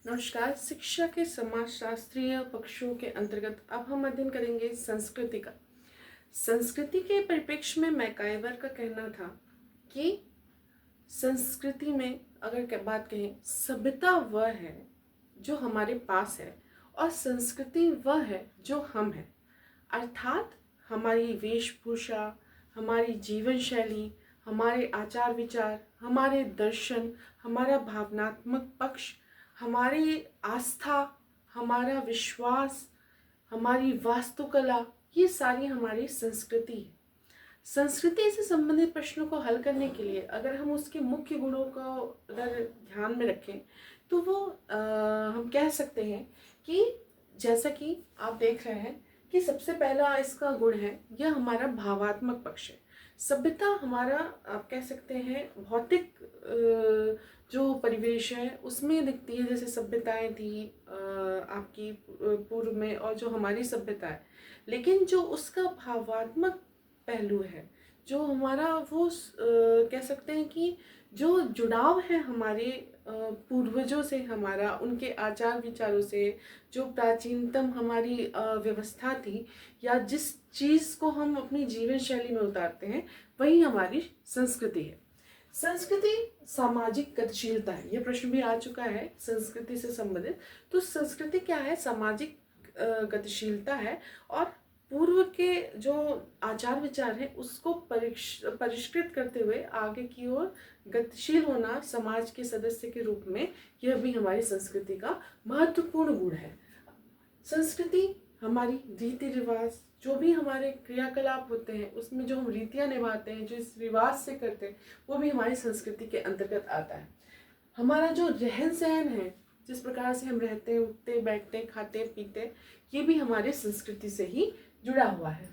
नमस्कार। शिक्षा के समाजशास्त्रीय पक्षों के अंतर्गत अब हम अध्ययन करेंगे संस्कृति का। संस्कृति के परिप्रेक्ष्य में मैकाइवर का कहना था कि संस्कृति में अगर बात कहें, सभ्यता वह है जो हमारे पास है और संस्कृति वह है जो हम हैं। अर्थात हमारी वेशभूषा, हमारी जीवन शैली, हमारे आचार विचार, हमारे दर्शन, हमारा भावनात्मक पक्ष, हमारी आस्था, हमारा विश्वास, हमारी वास्तुकला, ये सारी हमारी संस्कृति है। संस्कृति से संबंधित प्रश्नों को हल करने के लिए अगर हम उसके मुख्य गुणों को अगर ध्यान में रखें तो वो हम कह सकते हैं कि जैसा कि आप देख रहे हैं कि सबसे पहला इसका गुण है, यह हमारा भावात्मक पक्ष है। सभ्यता हमारा आप कह सकते हैं भौतिक जो परिवेश है उसमें दिखती है, जैसे सभ्यताएं थी आपकी पूर्व में और जो हमारी सभ्यता है। लेकिन जो उसका भावात्मक पहलू है, जो हमारा वो कह सकते हैं कि जो जुड़ाव है हमारे पूर्वजों से, हमारा उनके आचार विचारों से, जो प्राचीनतम हमारी व्यवस्था थी या जिस चीज़ को हम अपनी जीवन शैली में उतारते हैं, वही हमारी संस्कृति है। संस्कृति सामाजिक गतिशीलता है, यह प्रश्न भी आ चुका है संस्कृति से संबंधित। तो संस्कृति क्या है? सामाजिक गतिशीलता है और पूर्व के जो आचार विचार है उसको परिष्कृत करते हुए आगे की ओर गतिशील होना समाज के सदस्य के रूप में, यह भी हमारी संस्कृति का महत्वपूर्ण गुण है। संस्कृति हमारी रीति रिवाज, जो भी हमारे क्रियाकलाप होते हैं उसमें जो हम रीतियाँ निभाते हैं, जो इस रिवाज से करते हैं, वो भी हमारी संस्कृति के अंतर्गत आता है। हमारा जो रहन सहन है, जिस प्रकार से हम रहते हैं, उठते बैठते खाते पीते, ये भी हमारे संस्कृति से ही जुड़ा हुआ है।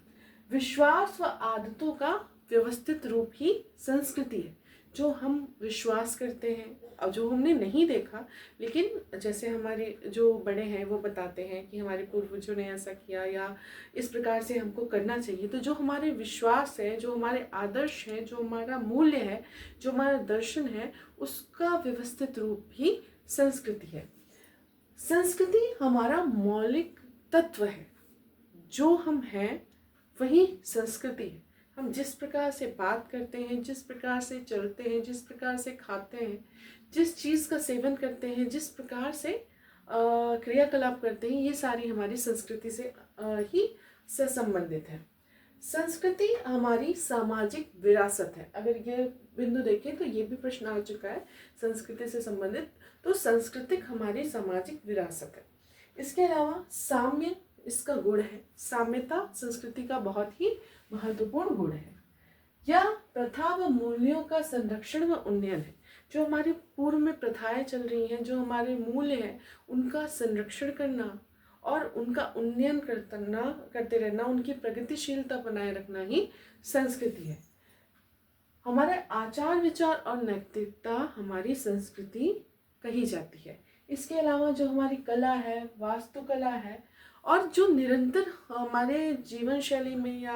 विश्वास व आदतों का व्यवस्थित रूप ही संस्कृति है। जो हम विश्वास करते हैं और जो हमने नहीं देखा, लेकिन जैसे हमारे जो बड़े हैं वो बताते हैं कि हमारे पूर्वजों ने ऐसा किया या इस प्रकार से हमको करना चाहिए, तो जो हमारे विश्वास है, जो हमारे आदर्श हैं, जो हमारा मूल्य है, जो हमारा दर्शन है, उसका व्यवस्थित रूप ही संस्कृति है। संस्कृति हमारा मौलिक तत्व है। जो हम हैं वही संस्कृति है। हम जिस प्रकार से बात करते हैं, जिस प्रकार से चलते हैं, जिस प्रकार से खाते हैं, जिस चीज़ का सेवन करते हैं, जिस प्रकार से क्रियाकलाप करते हैं, ये सारी हमारी संस्कृति से ही से संबंधित है। संस्कृति हमारी सामाजिक विरासत है। अगर ये बिंदु देखें तो ये भी प्रश्न आ चुका है संस्कृति से संबंधित। तो सांस्कृतिक हमारी सामाजिक विरासत है। इसके अलावा साम्य इसका गुण है। साम्यता संस्कृति का बहुत ही महत्वपूर्ण गुण है। यह प्रथा व मूल्यों का संरक्षण व उन्नयन है। जो हमारी पूर्व में प्रथाएं चल रही हैं, जो हमारे मूल्य हैं, उनका संरक्षण करना और उनका उन्नयन करते रहना, उनकी प्रगतिशीलता बनाए रखना ही संस्कृति है। हमारे आचार विचार और नैतिकता हमारी संस्कृति कही जाती है। इसके अलावा जो हमारी कला है, वास्तुकला है, और जो निरंतर हमारे जीवन शैली में या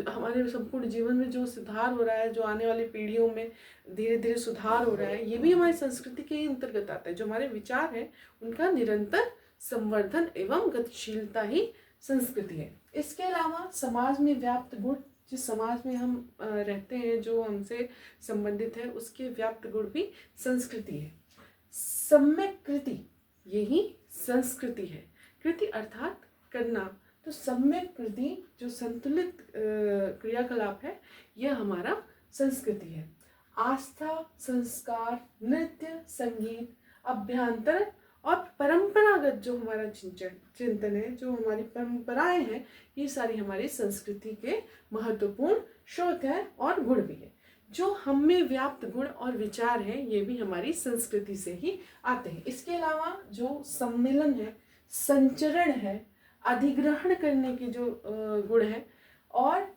हमारे संपूर्ण जीवन में जो सुधार हो रहा है, जो आने वाली पीढ़ियों में धीरे धीरे सुधार हो रहा है, ये भी हमारी संस्कृति के ही अंतर्गत आता है। जो हमारे विचार हैं उनका निरंतर संवर्धन एवं गतिशीलता ही संस्कृति है। इसके अलावा समाज में व्याप्त गुण, जिस समाज में हम रहते हैं, जो हमसे संबंधित है, उसके व्याप्त गुण भी संस्कृति है। सम्यक कृति यही संस्कृति है। कृति अर्थात करना, तो सम्यक कृति जो संतुलित क्रियाकलाप है, यह हमारा संस्कृति है। आस्था, संस्कार, नृत्य, संगीत, अभ्यांतर और परंपरागत जो हमारा चिंतन है, जो हमारी परंपराएं हैं, ये सारी हमारी संस्कृति के महत्वपूर्ण स्रोत हैं और गुण भी है। जो हम में व्याप्त गुण और विचार हैं, ये भी हमारी संस्कृति से ही आते हैं। इसके अलावा जो सम्मिलन है, संचरण है, अधिग्रहण करने के जो गुण है, और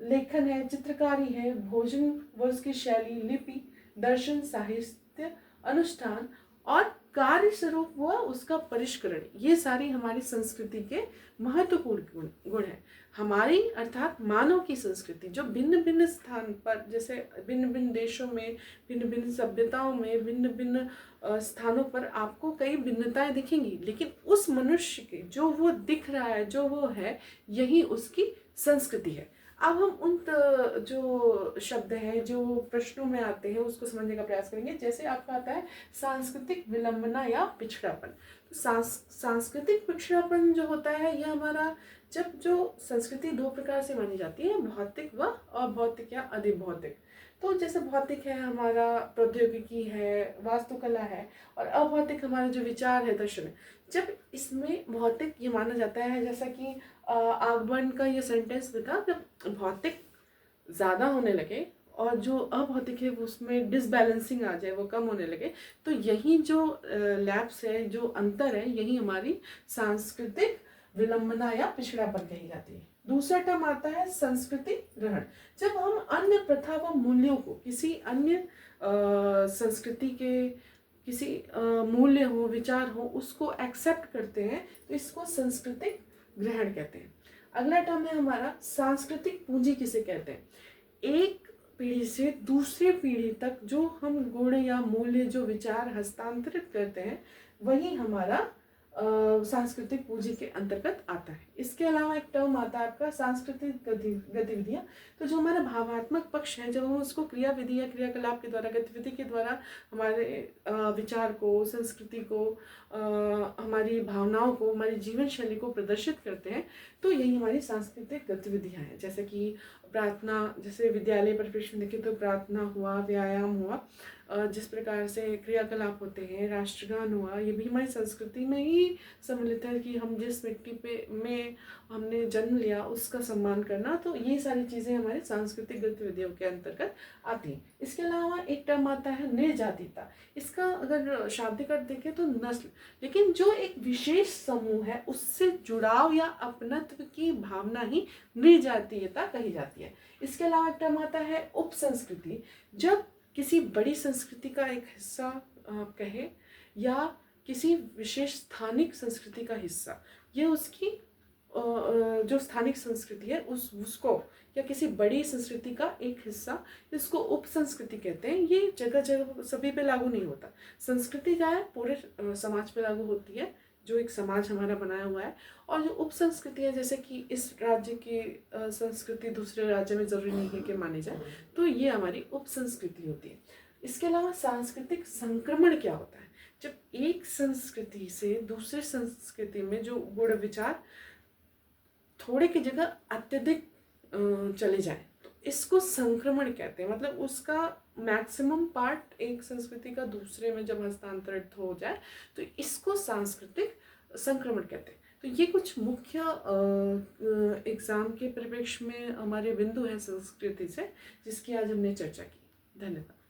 लेखन है, चित्रकारी है, भोजन व उसकी शैली, लिपि, दर्शन, साहित्य, अनुष्ठान और कार्य स्वरूप व उसका परिष्करण, ये सारी हमारी संस्कृति के महत्वपूर्ण गुण है। हमारी अर्थात मानव की संस्कृति जो भिन्न भिन्न स्थान पर, जैसे भिन्न भिन्न देशों में, भिन्न भिन्न सभ्यताओं में, भिन्न भिन्न स्थानों पर आपको कई भिन्नताएं दिखेंगी, लेकिन उस मनुष्य के जो वो दिख रहा है, जो वो है, यही उसकी संस्कृति है। अब हम उन जो शब्द हैं जो प्रश्नों में आते हैं उसको समझने का प्रयास करेंगे। जैसे आपका आता है सांस्कृतिक विलंबना या पिछड़ापन। तो सांस्कृतिक पिछड़ापन जो होता है यह हमारा, जब जो संस्कृति दो प्रकार से मानी जाती है, भौतिक व अभौतिक या अधिभौतिक। तो जैसे भौतिक है हमारा प्रौद्योगिकी है, वास्तुकला है, और अभौतिक हमारे जो विचार है, दर्शन है। जब इसमें भौतिक ये माना जाता है, जैसा कि आगमन का ये सेंटेंस भी था, जब भौतिक ज़्यादा होने लगे और जो अभौतिक है उसमें डिसबैलेंसिंग आ जाए, वो कम होने लगे, तो यही जो लैप्स है, जो अंतर है, यही हमारी सांस्कृतिक विलंबना या पिछड़ापन कही जाती है। दूसरा टर्म आता है संस्कृति ग्रहण। जब हम अन्य प्रथा व मूल्यों को, किसी अन्य संस्कृति के किसी मूल्य हो, विचार हो, उसको एक्सेप्ट करते हैं, तो इसको सांस्कृतिक ग्रहण कहते हैं। अगला टर्म है हमारा सांस्कृतिक पूंजी किसे कहते हैं। एक पीढ़ी से दूसरी पीढ़ी तक जो हम गुण या मूल्य, जो विचार हस्तांतरित करते हैं, वही हमारा सांस्कृतिक पूंजी के अंतर्गत आता है। इसके अलावा एक टर्म आता है आपका सांस्कृतिक गतिविधियाँ। तो जो हमारा भावात्मक पक्ष है, जब हम उसको क्रियाविधि या क्रियाकलाप के द्वारा, गतिविधि के द्वारा हमारे विचार को, संस्कृति को, हमारी भावनाओं को, हमारी जीवन शैली को प्रदर्शित करते हैं, तो यही हमारी सांस्कृतिक गतिविधियाँ हैं। जैसे कि प्रार्थना, जैसे विद्यालय परिप्रेक्ष्य में देखें तो प्रार्थना हुआ, व्यायाम हुआ, जिस प्रकार से क्रियाकलाप होते हैं, राष्ट्रगान हुआ, ये भी हमारी संस्कृति में ही सम्मिलित है कि हम जिस मिट्टी पे में हमने जन्म लिया उसका सम्मान करना। तो ये सारी चीज़ें हमारी सांस्कृतिक गतिविधियों के अंतर्गत आती हैं। इसके अलावा एक टर्म आता है निर्जातिता। इसका अगर शाब्दिक अर्थ देखें तो नस्ल, लेकिन जो एक विशेष समूह है उससे जुड़ाव या अपनत्व की भावना ही निर्जातीयता कही जाती है। इसके अलावा एक टर्म आता है उपसंस्कृति। जब किसी बड़ी संस्कृति का एक हिस्सा आप कहें, या किसी विशेष स्थानिक संस्कृति का हिस्सा, ये उसकी जो स्थानिक संस्कृति है उसको, या किसी बड़ी संस्कृति का एक हिस्सा, इसको उपसंस्कृति कहते हैं। ये जगह जगह सभी पे लागू नहीं होता। संस्कृति क्या है, पूरे समाज पे लागू होती है, जो एक समाज हमारा बनाया हुआ है। और जो उपसंस्कृति है, जैसे कि इस राज्य की संस्कृति दूसरे राज्य में ज़रूरी नहीं है कि मानी जाए, तो ये हमारी उपसंस्कृति होती है। इसके अलावा सांस्कृतिक संक्रमण क्या होता है, जब एक संस्कृति से दूसरे संस्कृति में जो गुण विचार थोड़े की जगह अत्यधिक चले जाए, तो इसको संक्रमण कहते हैं। मतलब उसका मैक्सिमम पार्ट एक संस्कृति का दूसरे में जब हस्तांतरित हो जाए, तो इसको सांस्कृतिक संक्रमण कहते हैं। तो ये कुछ मुख्य एग्जाम के परिप्रेक्ष्य में हमारे बिंदु हैं संस्कृति से, जिसकी आज हमने चर्चा की। धन्यवाद।